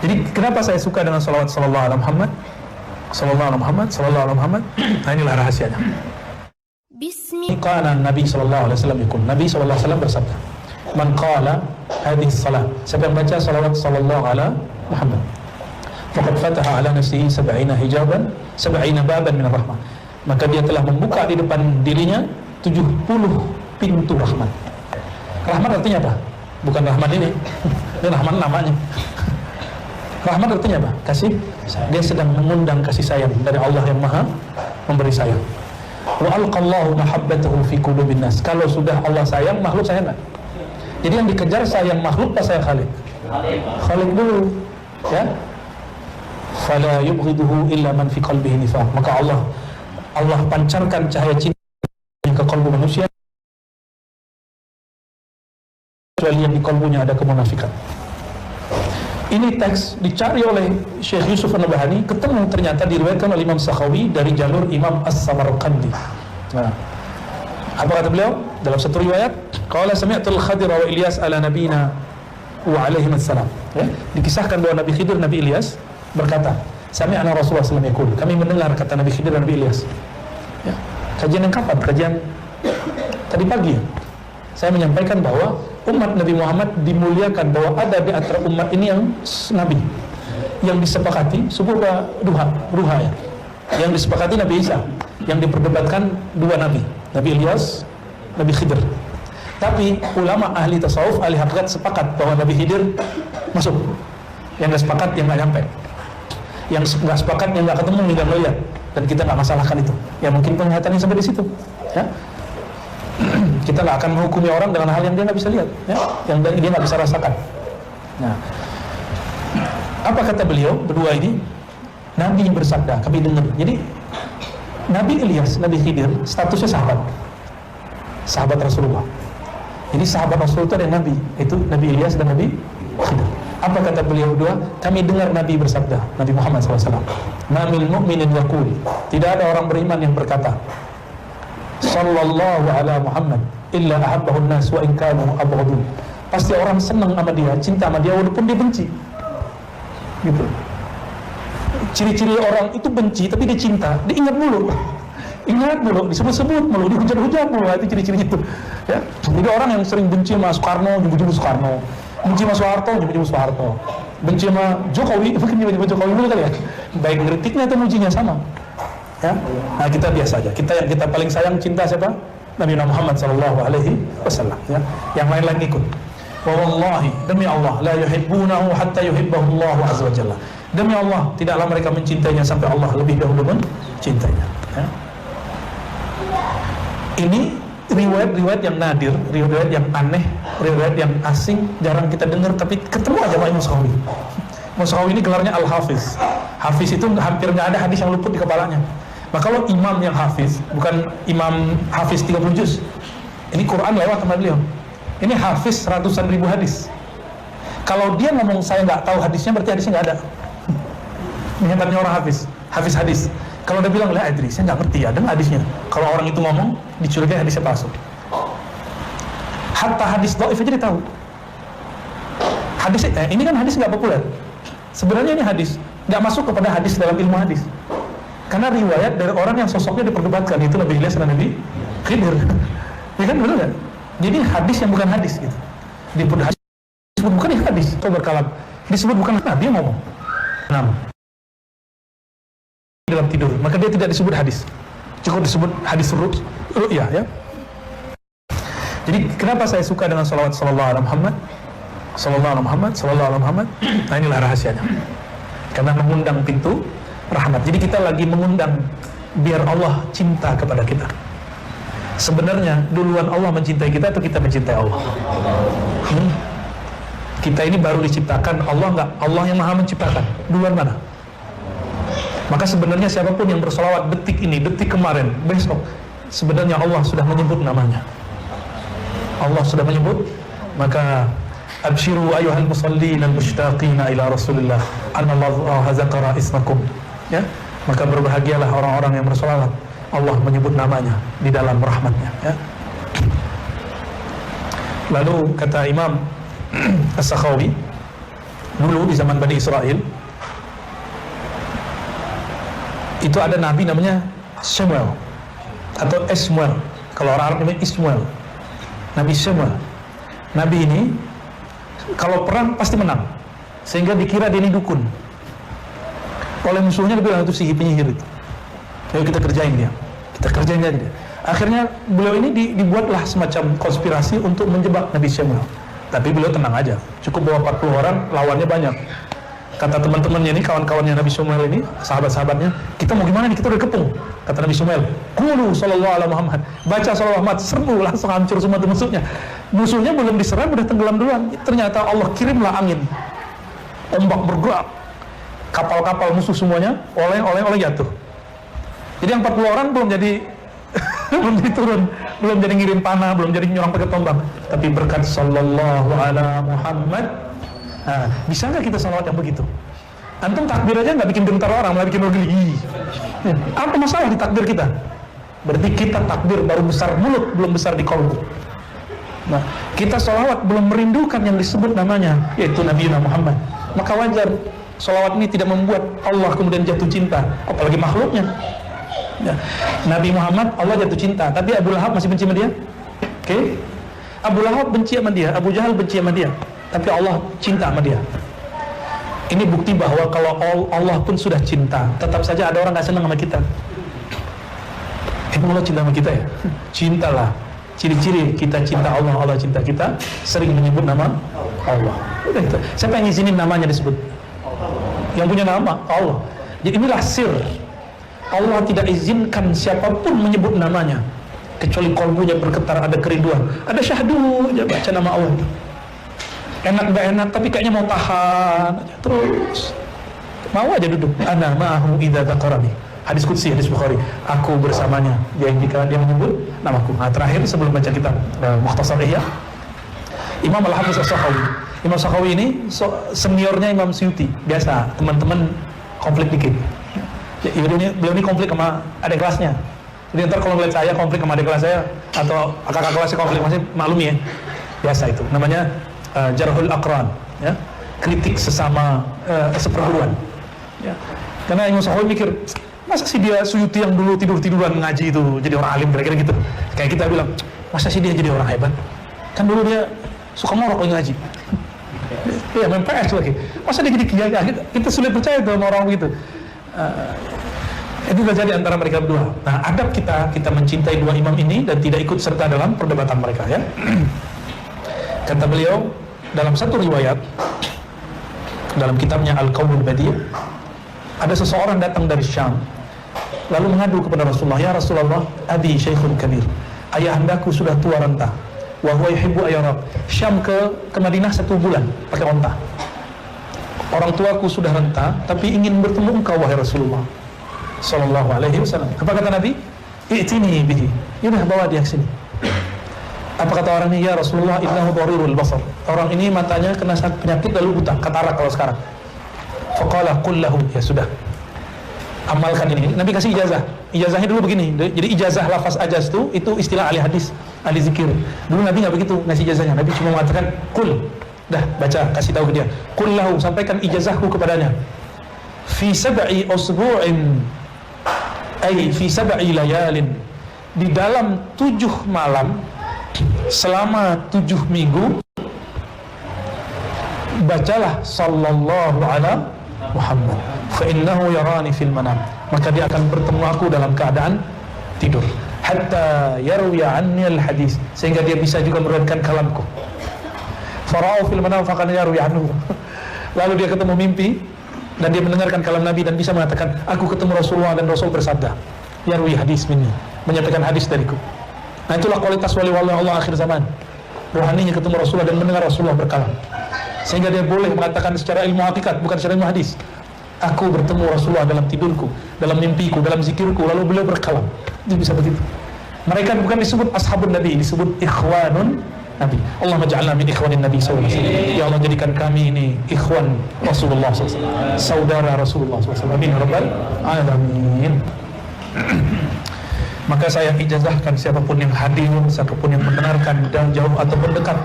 Jadi kenapa saya suka dengan salawat sallallahu alaihi Muhammad, sallallahu alaihi Muhammad, sallallahu alaihi Muhammad? Nah, inilah rahasianya. Qala Nabi sallallahu alaihi wasallam yakun. Nabi sallallahu alaihi wasallam bersabda, "Man qala hadhihi salat." Siapa yang baca salawat sallallahu alaihi Muhammad, faqad fataha ala nafsihi 70 hijaban, 70 baban min rahmah. Maka dia telah membuka di depan dirinya 70 pintu rahmat. Rahmat artinya apa? Bukan rahmat ini. Ini rahmat namanya. Rahmat artinya apa? Kasih. Dia sedang mengundang kasih sayang dari Allah yang Maha memberi sayang. Wa alqallahu mahabbatahu fi qulubin nas. Kalau sudah Allah sayang, makhluk sayang enggak? Jadi yang dikejar sayang makhluk apa sayang Khalik? Khalik dulu. Ya. Fala yubghiduhu illa man fi qalbihi nifaq. Maka Allah pancarkan cahaya cinta ke kalbu manusia kecuali yang di kalbunya ada kemunafikan. Ini teks dicari oleh Syekh Yusuf An-Nabhani, ketemu ternyata diriwayatkan oleh Imam Sakhawi dari jalur Imam As-Samarqandi. Nah, apa kata beliau dalam satu riwayat? Qala sami'tul Khadir wa Ilyas ala nabiyina wa alaihim assalam. Ya, dikisahkan bahwa Nabi Khidir, Nabi Ilyas berkata, sami'na Rasulullah sallallahu alaihi wasallam, kami mendengar kata Nabi Khidir dan Nabi Ilyas. Ya, kajian yang kapan? Kajian tadi pagi. Saya menyampaikan bahwa umat Nabi Muhammad dimuliakan, bahwa ada di antara umat ini yang Nabi yang disepakati subuh duha ya. Yang disepakati Nabi Isa, yang diperdebatkan dua Nabi, Nabi Ilyas, Nabi Khidir. Tapi ulama ahli tasawuf, ahli hakikat sepakat bahwa Nabi Khidir masuk. Yang nggak sepakat yang nggak nyampe. Yang nggak sepakat yang nggak ketemu nggak melihat, dan kita nggak masalahkan itu. Ya mungkin penglihatannya sampai di situ. Ya. Kita nggak akan menghukumi orang dengan hal yang dia nggak bisa lihat, ya, yang dia nggak bisa rasakan. Nah, apa kata beliau berdua ini? Nabi bersabda, kami dengar. Jadi Nabi Ilyas, Nabi Khidir statusnya sahabat Rasulullah. Jadi sahabat Rasul itu ada Nabi, itu Nabi Ilyas dan Nabi Khidir. Apa kata beliau berdua? Kami dengar Nabi bersabda, Nabi Muhammad SAW, "Ma min mu'minin yaqul." Tidak ada orang beriman yang berkata, sallallahu ala Muhammad illa ahabbahu an-nas wa in kanu abghadun. Pasti orang senang sama dia, cinta sama dia walaupun dia benci. Gitu. Ciri-ciri orang itu benci tapi dia cinta, dia ingat mulu, disebut-sebut mulu, dihujat-hujat mulu, itu ciri-ciri itu. Ya. Jadi orang yang sering benci sama Soekarno, nyebut-nyebut Soekarno, benci sama Soeharto, nyebut-nyebut Soeharto, benci sama Jokowi, mungkin nyebut-nyebut Jokowi dulu kali ya. Baik ngeritiknya atau mujinya sama. Ya, nah kita biasa aja. Yang kita paling sayang cinta siapa? Nabi Muhammad sallallahu alaihi wasallam. Ya, yang lain-lain ikut. Wa wallahi, demi Allah, la yuhibbunahu hatta yuhibbahu Allah azza wa jalla. Demi Allah, tidaklah mereka mencintainya sampai Allah lebih dahulu mencintainya. Ya. Ini riwayat-riwayat yang nadir, riwayat yang aneh, riwayat yang asing, jarang kita dengar, tapi ketemu aja sama Imam Sakhawi. Imam Sakhawi ini gelarnya Al-Hafiz. Hafiz itu hampir nggak ada hadis yang luput di kepalanya. Maka kalau imam yang hafiz, bukan imam hafiz 30 juz. Ini Quran lewat sama beliau. Ini hafiz ratusan ribu hadis. Kalau dia ngomong saya nggak tahu hadisnya, berarti hadisnya nggak ada. Hebatnya orang hafiz hadis. Kalau dia bilang, lah Adri, saya nggak ngerti, ada nggak hadisnya? Kalau orang itu ngomong, dicurigai hadisnya palsu. Hatta hadis dhaif aja dia tahu. Hadis, ini kan hadis nggak populer. Sebenarnya ini hadis nggak masuk kepada hadis dalam ilmu hadis. Karena riwayat dari orang yang sosoknya diperdebatkan, itu Nabi Ilyas dan Nabi Khidir. Ya kan, benar kan? Jadi hadis yang bukan hadis gitu. Disebut bukan hadis, itu berkalam. Disebut bukan Nabi yang ngomong. Dalam tidur, maka dia tidak disebut hadis. Cukup disebut hadis ru'yah ya. Jadi kenapa saya suka dengan salawat sallallahu alaihi Muhammad? Sallallahu alaihi Muhammad, sallallahu alaihi Muhammad. Nah, inilah rahasianya. Karena mengundang pintu rahmat. Jadi kita lagi mengundang biar Allah cinta kepada kita. Sebenarnya duluan Allah mencintai kita atau kita mencintai Allah? Kita ini baru diciptakan, Allah enggak? Allah yang Maha menciptakan. Duluan mana? Maka sebenarnya siapapun yang bersolawat detik ini, detik kemarin, besok, sebenarnya Allah sudah menyebut namanya. Allah sudah menyebut. Maka abshiru ayuhal musallin al-mushtaqina ila Rasulillah anallahu zakara ismakum. Ya, maka berbahagialah orang-orang yang bersolawat, Allah menyebut namanya di dalam rahmatnya. Ya. Lalu kata Imam As-Sakhawi, Dulu di zaman Bani Israel itu ada nabi namanya Samuel atau Ismail. Kalau orang Arab namanya Ismail. Nabi Samuel. Nabi ini kalau perang pasti menang, sehingga dikira dia ini dukun. Oleh musuhnya dibilang itu sihir penyihir itu. Ayo kita kerjain dia, kita kerjain aja dia. Akhirnya beliau ini dibuatlah semacam konspirasi untuk menjebak Nabi Samuel. Tapi beliau tenang aja, cukup bawa 40 orang, lawannya banyak. Kata teman-temannya ini, kawan-kawannya Nabi Samuel ini, sahabat-sahabatnya, kita mau gimana nih, kita udah kepung. Kata Nabi Samuel, Qulu sallallahu alaihi Muhammad, baca sallallahu Muhammad, serbu, langsung hancur semua musuhnya. Musuhnya belum diserang, udah tenggelam duluan. Ternyata Allah kirimlah angin, ombak bergerak, kapal-kapal musuh semuanya, oleh jatuh. Jadi yang 40 orang belum jadi belum jadi turun, belum jadi ngirim panah, belum jadi nyerang pakai tombak. Tapi berkat sallallahu alaihi Muhammad. Nah, bisa nggak kita salawat yang begitu? Antum takbir aja nggak bikin gentar orang, malah bikin orang geli. Apa masalah di takbir kita? Berarti kita takbir baru besar mulut, belum besar di kolbu. Nah, kita salawat belum merindukan yang disebut namanya, yaitu Nabi Muhammad. Maka wajar salawat ini tidak membuat Allah kemudian jatuh cinta, apalagi makhluknya. Ya. Nabi Muhammad Allah jatuh cinta, tapi Abu Lahab masih benci sama dia. Oke? Abu Lahab benci sama dia, Abu Jahal benci sama dia, tapi Allah cinta sama dia. Ini bukti bahwa kalau Allah pun sudah cinta, tetap saja ada orang gak senang sama kita. Emang Allah cinta sama kita ya? Cintalah. Ciri-ciri kita cinta Allah, Allah cinta kita, sering menyebut nama Allah. Udah itu. Siapa yang izinin namanya disebut? Yang punya nama Allah. Jadi inilah sir. Allah tidak izinkan siapapun menyebut namanya, kecuali kolbunya bergetar, ada kerinduan, ada syahdu aja baca nama Allah. Enak gak enak, tapi kayaknya mau tahan aja. Terus mau aja duduk. Ana ma'ahu idza dzaqarani. Hadis qudsi, hadis Bukhari. Aku bersamanya jika dia menyebut namaku. Nah, terakhir sebelum baca kitab Mukhtasar Ihya, Imam Al-Hafiz As-Sakhawi. Imam Sakhawi ini seniornya Imam Suyuti. Biasa teman-teman konflik dikit. Ya, beliau ini konflik sama adik kelasnya. Jadi ntar kalau ngeliat saya konflik sama adik kelas saya atau kakak kelasnya konflik, masih maklumi ya. Biasa itu. Namanya Jarhul Aqran, ya. Kritik sesama seperguruan. Ya. Karena Imam Sakhawi mikir, masa sih dia Suyuti yang dulu tidur-tiduran ngaji itu jadi orang alim, kira-kira gitu. Kayak kita bilang, masa sih dia jadi orang hebat? Kan dulu dia suka morok ngaji. Iya, main PS lagi. Masa dia jadi kiai? Kita sulit percaya tuh sama orang begitu. Itu terjadi antara mereka berdua. Nah, adab kita mencintai dua imam ini dan tidak ikut serta dalam perdebatan mereka, ya. Kata beliau dalam satu riwayat dalam kitabnya Al-Qaulul Badi', ada seseorang datang dari Syam lalu mengadu kepada Rasulullah, ya Rasulullah, abi syaikhun kabir, ayahandaku sudah tua renta, wa huwa yuhibbu ayyarab. Syam ke Madinah 1 bulan pakai onta. Orang tuaku sudah renta, tapi ingin bertemu engkau wahai Rasulullah sallallahu alaihi wasallam. Apa kata Nabi? I'tini bihi. Yaudah, bawa dia ke sini. Apa kata orang ini? Ya Rasulullah, innahu dharirul basar. Orang ini matanya kena penyakit lalu buta, katarak kalau sekarang. Faqala qul lahu, ya sudah, amalkan ini. Nabi kasih ijazah. Ijazahnya dulu begini. Jadi ijazah lafaz ajaz itu istilah ahli hadis, ahli zikir. Dulu Nabi nggak begitu ngasih ijazahnya. Nabi cuma mengatakan qul. Dah, baca, kasih tahu ke dia. Qul lahu, sampaikan ijazahku kepadanya. Fi sab'i usbu'in, ay fi sab'i layalin. Di dalam 7 malam, selama 7 minggu, bacalah sallallahu ala Muhammad. Fa innahu yarani fil manam. Maka dia akan bertemu aku dalam keadaan tidur. Hatta yarwiya anni al hadis, sehingga dia bisa juga meriwayatkan kalamku. Fara'u fil manam faqad yarwi anhu. Lalu dia ketemu mimpi dan dia mendengarkan kalam Nabi dan bisa mengatakan, aku ketemu Rasulullah dan Rasul bersabda, yarwi hadis minni, menyampaikan hadis dariku. Nah, itulah kualitas wali-wali Allah akhir zaman. Rohaninya ketemu Rasulullah dan mendengar Rasulullah berkalam, sehingga dia boleh mengatakan secara ilmu hakikat, bukan secara ilmu hadis. Aku bertemu Rasulullah dalam tidurku, dalam mimpiku, dalam zikirku, lalu beliau berkalam. Dia bisa begitu. Mereka bukan disebut ashabun Nabi, disebut ikhwanun Nabi. Allah maj'alna min ikhwanin Nabi sallallahu alaihi wasallam. Ya Allah, jadikan kami ini ikhwan Rasulullah sallallahu alaihi wasallam, saudara Rasulullah sallallahu alaihi wasallam. Amin rabbal alamin. Maka saya ijazahkan siapapun yang hadir, siapapun yang mendengarkan dan jauh ataupun dekat,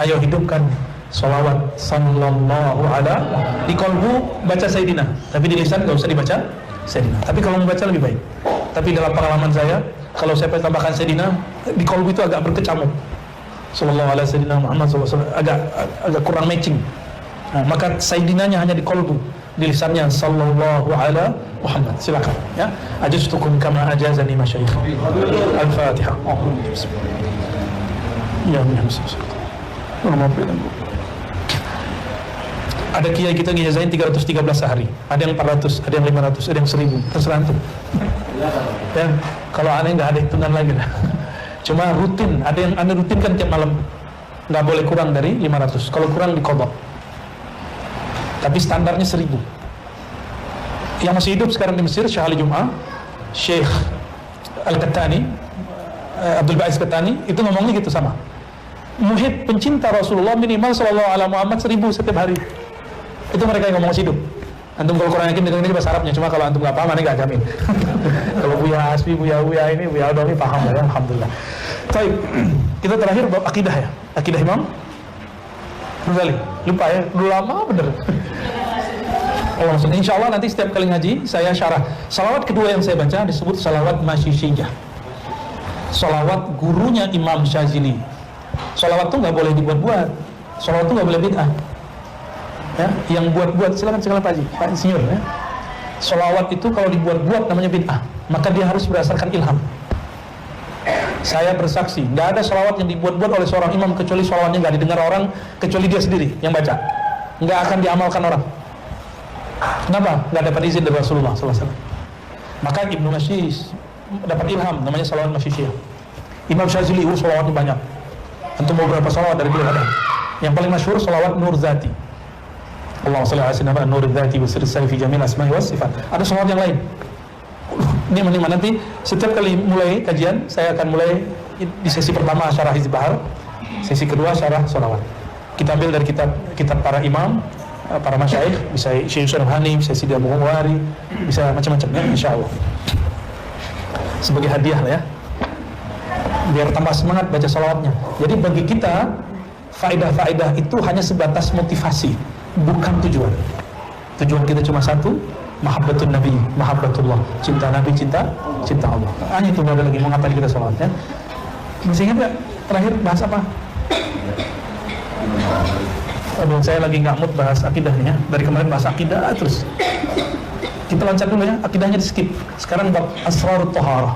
ayo hidupkan Salawat sallallahu ala, di kolbu baca Sayyidina, tapi di lisan gak usah dibaca Sayyidina. Tapi kalau membaca lebih baik. Tapi dalam pengalaman saya, kalau saya tambahkan Sayyidina, di kolbu itu agak berkecamuk. Sallallahu ala Sayyidina Muhammad SAW, agak kurang matching. Nah, maka Sayyidinanya hanya di kolbu, di lisannya sallallahu ala Muhammad. Silakan ya. Ajaztukum kama ajazani masyayikh. Al-Fatihah. Ya, ada kiai kita ngijazain 313 sehari, ada yang 400, ada yang 500, ada yang 1000, terserah antum. Ya, kalau aneh nggak ada hitungan lagi lah. Cuma rutin, ada yang aneh rutin kan tiap malam, nggak boleh kurang dari 500. Kalau kurang dikodok. Tapi standarnya 1000. Yang masih hidup sekarang di Mesir, Syekh Ali Jum'ah, Syekh Al-Qattani, Abdul Ba'is Qattani, itu ngomongnya gitu sama. Muhib pencinta Rasulullah minimal sallallahu ala Muhammad 1000 setiap hari. Itu mereka yang ngomong masih hidup. Antum kalau kurang yakin dengan ini bahasa Arabnya, cuma kalau antum nggak paham, aneh nggak jamin. Kalau Buya Hasbi, Buya ini, Buya Adomi paham ya, alhamdulillah. Baik, kita terakhir bab akidah ya, akidah Imam Ghazali. Lupa ya, dulu lama bener. Allah maksudnya, insya Allah nanti setiap kali ngaji saya syarah. Salawat kedua yang saya baca disebut salawat Masyishiyah. Salawat gurunya Imam Syazili. Salawat tuh nggak boleh dibuat-buat. Salawat tuh nggak boleh bid'ah. Ya, yang buat-buat silakan Pak Haji, Pak Insinyur ya. Salawat itu kalau dibuat-buat namanya bid'ah, maka dia harus berdasarkan ilham. Saya bersaksi, nggak ada salawat yang dibuat-buat oleh seorang imam kecuali salawatnya nggak didengar orang kecuali dia sendiri yang baca, nggak akan diamalkan orang. Kenapa? Nggak dapat izin dari Rasulullah SAW. Maka Ibnu Masyis dapat ilham, namanya salawat Masyishiyah. Imam Syazili salawatnya banyak. Antum mau berapa salawat dari beliau ada? Yang paling masyhur salawat Nur Zati. Allahumma shalli ala sayyidina Nur Zati wa sirri fi jamil asma'i was sifat. Ada salawat yang lain. Ini menikmati nanti setiap kali mulai kajian saya akan mulai di sesi pertama syarah Hizb Bahar, sesi kedua syarah salawat. Kita ambil dari kitab para imam, para masyayikh, bisa Syekh Yusuf Hani, bisa Sidi Abu Huwari, bisa macam-macam ya, insyaallah. Sebagai hadiah lah ya, biar tambah semangat baca salawatnya. Jadi bagi kita faedah-faedah itu hanya sebatas motivasi, bukan tujuan. Tujuan kita cuma satu, mahabbatun Nabi, mahabbatullah, cinta Nabi, cinta Allah. Hanya itu, ada lagi mengatakan kita salawatnya. Masih ingat nggak terakhir bahas apa? Aduh, saya lagi nggak mood bahas akidahnya. Dari kemarin bahas akidah terus. Kita loncat dulu ya, akidahnya di skip. Sekarang bab Asrarut Thaharah.